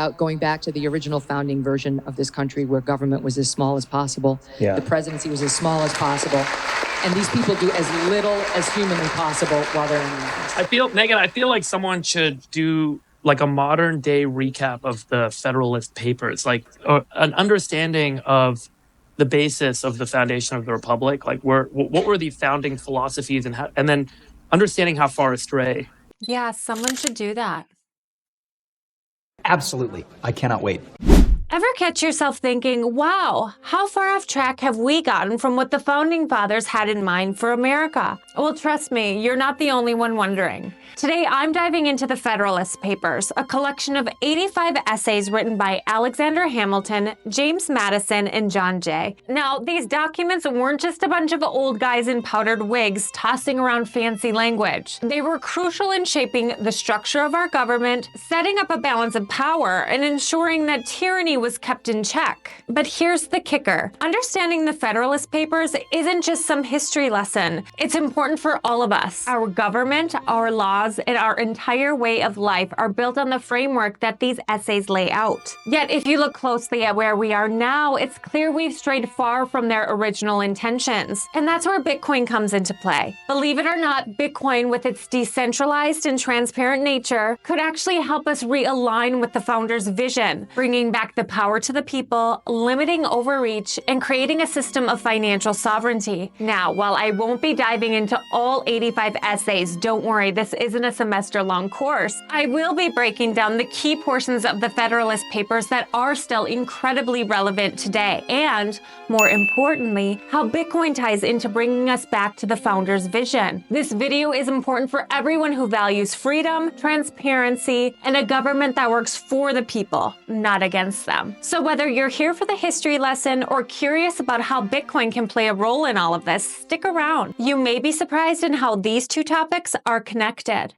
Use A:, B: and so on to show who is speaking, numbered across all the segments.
A: about going back to the original founding version of this country where government was as small as possible.
B: Yeah.
A: The presidency was as small as possible. And these people do as little as humanly possible while they're in the office.
C: Megan, I feel like someone should do like a modern day recap of the Federalist Papers, like an understanding of the basis of the foundation of the Republic. Like what were the founding philosophies and then understanding how far astray.
D: Yeah, someone should do that.
B: Absolutely. I cannot wait.
D: Ever catch yourself thinking, wow, how far off track have we gotten from what the Founding Fathers had in mind for America? Well, trust me, you're not the only one wondering. Today, I'm diving into the Federalist Papers, a collection of 85 essays written by Alexander Hamilton, James Madison, and John Jay. Now, these documents weren't just a bunch of old guys in powdered wigs tossing around fancy language. They were crucial in shaping the structure of our government, setting up a balance of power, and ensuring that tyranny was kept in check. But here's the kicker. Understanding the Federalist Papers isn't just some history lesson. It's important for all of us. Our government, our laws, and our entire way of life are built on the framework that these essays lay out. Yet, if you look closely at where we are now, it's clear we've strayed far from their original intentions. And that's where Bitcoin comes into play. Believe it or not, Bitcoin, with its decentralized and transparent nature, could actually help us realign with the founders' vision, bringing back the power to the people, limiting overreach, and creating a system of financial sovereignty. Now, while I won't be diving into all 85 essays, don't worry, this isn't a semester-long course. I will be breaking down the key portions of the Federalist Papers that are still incredibly relevant today, and, more importantly, how Bitcoin ties into bringing us back to the founders' vision. This video is important for everyone who values freedom, transparency, and a government that works for the people, not against them. So whether you're here for the history lesson or curious about how Bitcoin can play a role in all of this, stick around. You may be surprised in how these two topics are connected.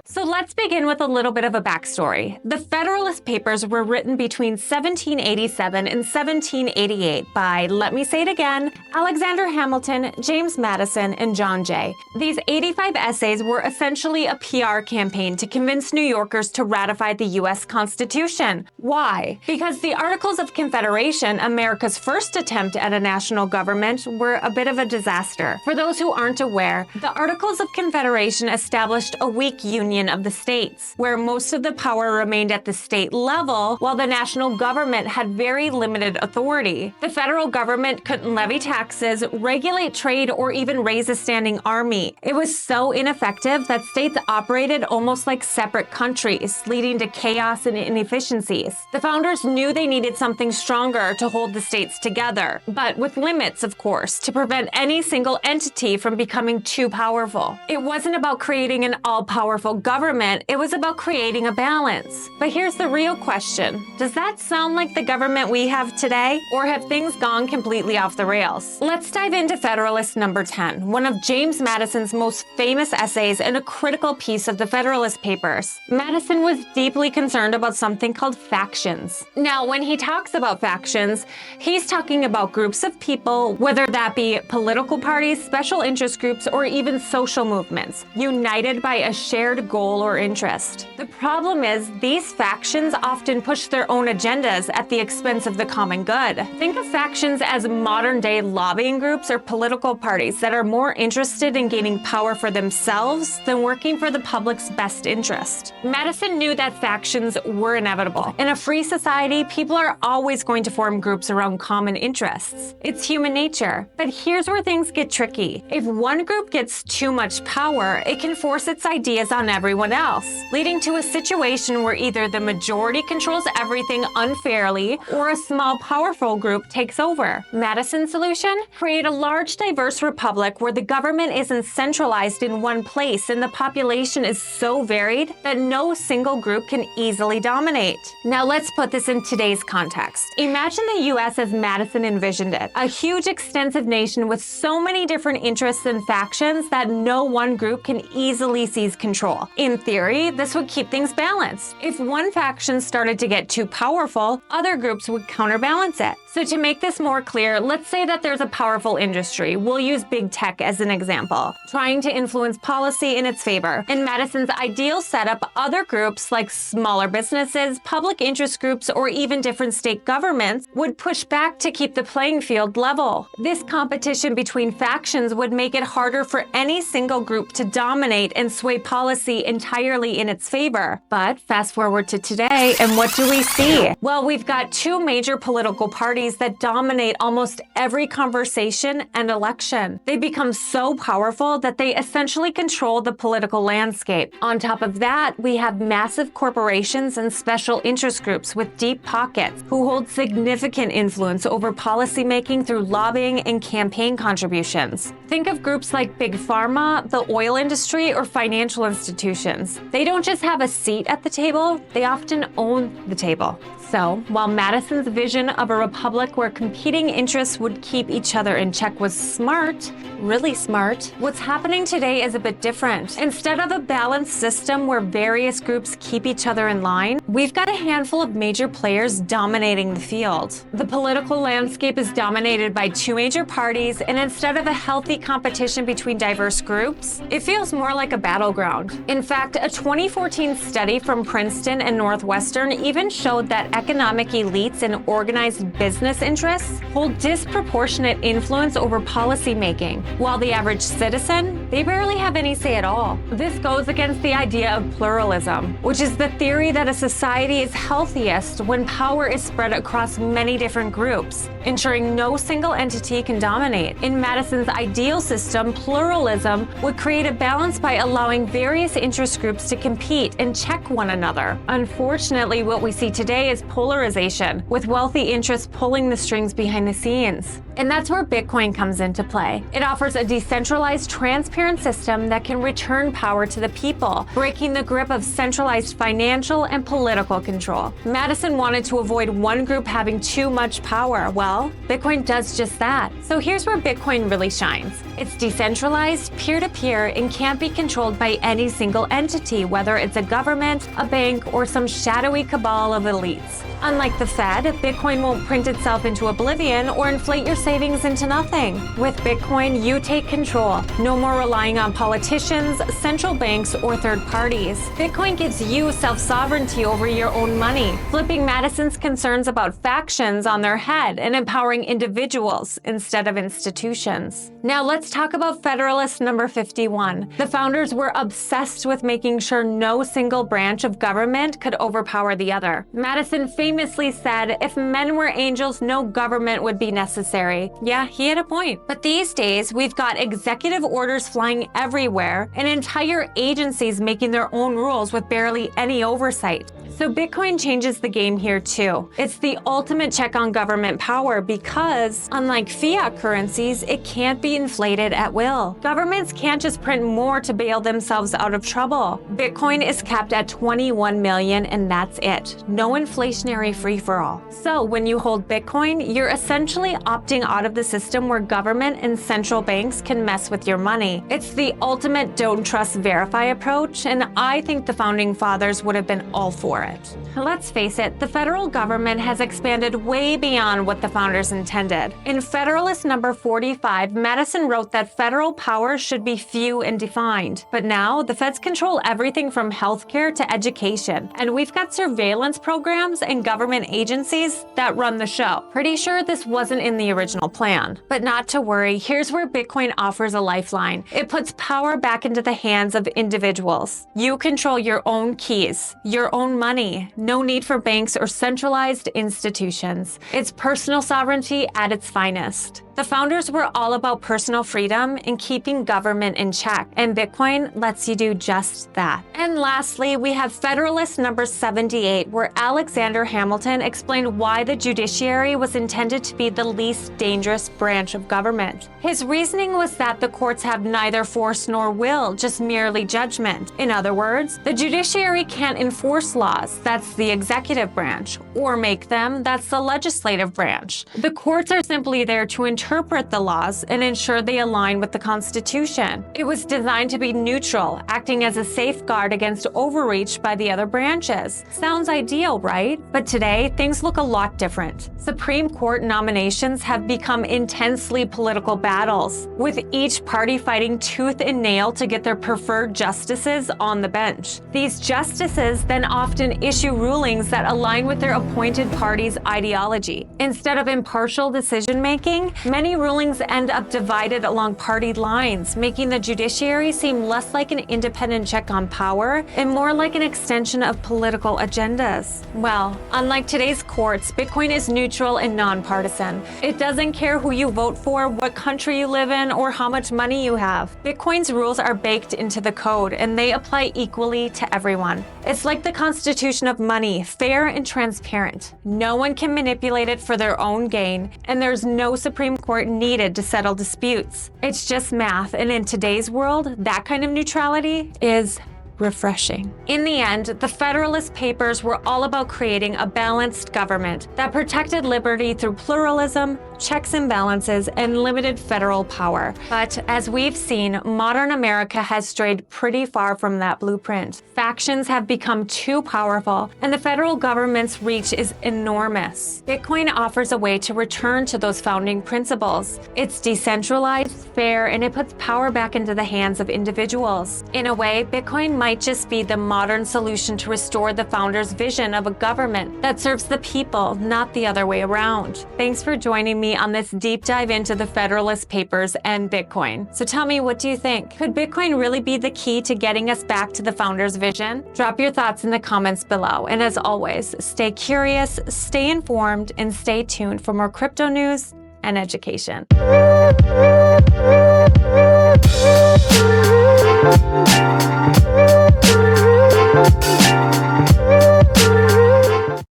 D: So let's begin with a little bit of a backstory. The Federalist Papers were written between 1787 and 1788 by, let me say it again, Alexander Hamilton, James Madison, and John Jay. These 85 essays were essentially a PR campaign to convince New Yorkers to ratify the U.S. Constitution. Why? Because the Articles of Confederation, America's first attempt at a national government, were a bit of a disaster. For those who aren't aware, the Articles of Confederation established a weak union of the states, where most of the power remained at the state level, while the national government had very limited authority. The federal government couldn't levy taxes, regulate trade, or even raise a standing army. It was so ineffective that states operated almost like separate countries, leading to chaos and inefficiencies. The founders knew they needed something stronger to hold the states together, but with limits, of course, to prevent any single entity from becoming too powerful. It wasn't about creating an all-powerful government, it was about creating a balance. But here's the real question. Does that sound like the government we have today? Or have things gone completely off the rails? Let's dive into Federalist number 10, one of James Madison's most famous essays and a critical piece of the Federalist Papers. Madison was deeply concerned about something called factions. Now, when he talks about factions, he's talking about groups of people, whether that be political parties, special interest groups, or even social movements, united by a shared goal or interest. The problem is, these factions often push their own agendas at the expense of the common good. Think of factions as modern-day lobbying groups or political parties that are more interested in gaining power for themselves than working for the public's best interest. Madison knew that factions were inevitable. In a free society, people are always going to form groups around common interests. It's human nature. But here's where things get tricky. If one group gets too much power, it can force its ideas on everyone else, leading to a situation where either the majority controls everything unfairly or a small, powerful group takes over. Madison's solution? Create a large, diverse republic where the government isn't centralized in one place and the population is so varied that no single group can easily dominate. Now let's put this in today's context. Imagine the US as Madison envisioned it, a huge, extensive nation with so many different interests and factions that no one group can easily seize control. In theory, this would keep things balanced. If one faction started to get too powerful, other groups would counterbalance it. So to make this more clear, let's say that there's a powerful industry. We'll use big tech as an example, trying to influence policy in its favor. In Madison's ideal setup, other groups like smaller businesses, public interest groups, or even different state governments would push back to keep the playing field level. This competition between factions would make it harder for any single group to dominate and sway policy entirely in its favor. But fast forward to today, and what do we see? Well, we've got two major political parties that dominate almost every conversation and election. They become so powerful that they essentially control the political landscape. On top of that, we have massive corporations and special interest groups with deep pockets who hold significant influence over policymaking through lobbying and campaign contributions. Think of groups like Big Pharma, the oil industry, or financial institutions. They don't just have a seat at the table, they often own the table. So, while Madison's vision of a republic where competing interests would keep each other in check was smart, really smart, what's happening today is a bit different. Instead of a balanced system where various groups keep each other in line, we've got a handful of major players dominating the field. The political landscape is dominated by two major parties, and instead of a healthy competition between diverse groups, it feels more like a battleground. In fact, a 2014 study from Princeton and Northwestern even showed that economic elites and organized business interests hold disproportionate influence over policymaking, while the average citizen, they barely have any say at all. This goes against the idea of pluralism, which is the theory that a society is healthiest when power is spread across many different groups, ensuring no single entity can dominate. In Madison's ideal system, pluralism would create a balance by allowing various interest groups to compete and check one another. Unfortunately, what we see today is polarization, with wealthy interests pulling the strings behind the scenes. And that's where Bitcoin comes into play. It offers a decentralized, transparent system that can return power to the people, breaking the grip of centralized financial and political control. Madison wanted to avoid one group having too much power. Well, Bitcoin does just that. So here's where Bitcoin really shines. It's decentralized, peer-to-peer, and can't be controlled by any single entity, whether it's a government, a bank, or some shadowy cabal of elites. Unlike the Fed, Bitcoin won't print itself into oblivion or inflate your savings into nothing. With Bitcoin, you take control. No more relying on politicians, central banks, or third parties. Bitcoin gives you self-sovereignty over your own money, flipping Madison's concerns about factions on their head and empowering individuals instead of institutions. Now let's talk about Federalist number 51. The founders were obsessed with making sure no single branch of government could overpower the other. Madison famously said, "If men were angels, no government would be necessary." Yeah, he had a point. But these days, we've got executive orders flying everywhere and entire agencies making their own rules with barely any oversight. So Bitcoin changes the game here too. It's the ultimate check on government power because, unlike fiat currencies, it can't be inflated at will. Governments can't just print more to bail themselves out of trouble. Bitcoin is capped at 21 million and that's it. No inflationary free-for-all. So when you hold Bitcoin, you're essentially opting out of the system where government and central banks can mess with your money. It's the ultimate don't trust, verify approach, and I think the founding fathers would have been all for it. Let's face it, the federal government has expanded way beyond what the founders intended. In Federalist number 45, Madison wrote that federal power should be few and defined. But now, the feds control everything from healthcare to education, and we've got surveillance programs and government agencies that run the show. Pretty sure this wasn't in the original plan. But not to worry, here's where Bitcoin offers a lifeline. It puts power back into the hands of individuals. You control your own keys, your own money. No need for banks or centralized institutions. It's personal sovereignty at its finest. The founders were all about personal freedom and keeping government in check, and Bitcoin lets you do just that. And lastly, we have Federalist number 78, where Alexander Hamilton explained why the judiciary was intended to be the least dangerous branch of government. His reasoning was that the courts have neither force nor will, just merely judgment. In other words, the judiciary can't enforce laws. That's the executive branch, or make them, that's the legislative branch. The courts are simply there to interpret the laws and ensure they align with the Constitution. It was designed to be neutral, acting as a safeguard against overreach by the other branches. Sounds ideal, right? But today, things look a lot different. Supreme Court nominations have become intensely political battles, with each party fighting tooth and nail to get their preferred justices on the bench. These justices then often issue rulings that align with their appointed party's ideology. Instead of impartial decision-making, many rulings end up divided along party lines, making the judiciary seem less like an independent check on power and more like an extension of political agendas. Well, unlike today's courts, Bitcoin is neutral and nonpartisan. It doesn't care who you vote for, what country you live in, or how much money you have. Bitcoin's rules are baked into the code, and they apply equally to everyone. It's like the constitution of money, fair and transparent. No one can manipulate it for their own gain, and there's no Supreme Court needed to settle disputes. It's just math, and in today's world, that kind of neutrality is refreshing. In the end, the Federalist Papers were all about creating a balanced government that protected liberty through pluralism, checks and balances, and limited federal power. But as we've seen, modern America has strayed pretty far from that blueprint. Factions have become too powerful, and the federal government's reach is enormous. Bitcoin offers a way to return to those founding principles. It's decentralized, fair, and it puts power back into the hands of individuals. In a way, Bitcoin might just be the modern solution to restore the founders' vision of a government that serves the people, not the other way around. Thanks for joining me on this deep dive into the Federalist Papers and Bitcoin. So tell me, what do you think? Could Bitcoin really be the key to getting us back to the founders' vision? Drop your thoughts in the comments below. And as always, stay curious, stay informed, and stay tuned for more crypto news and education.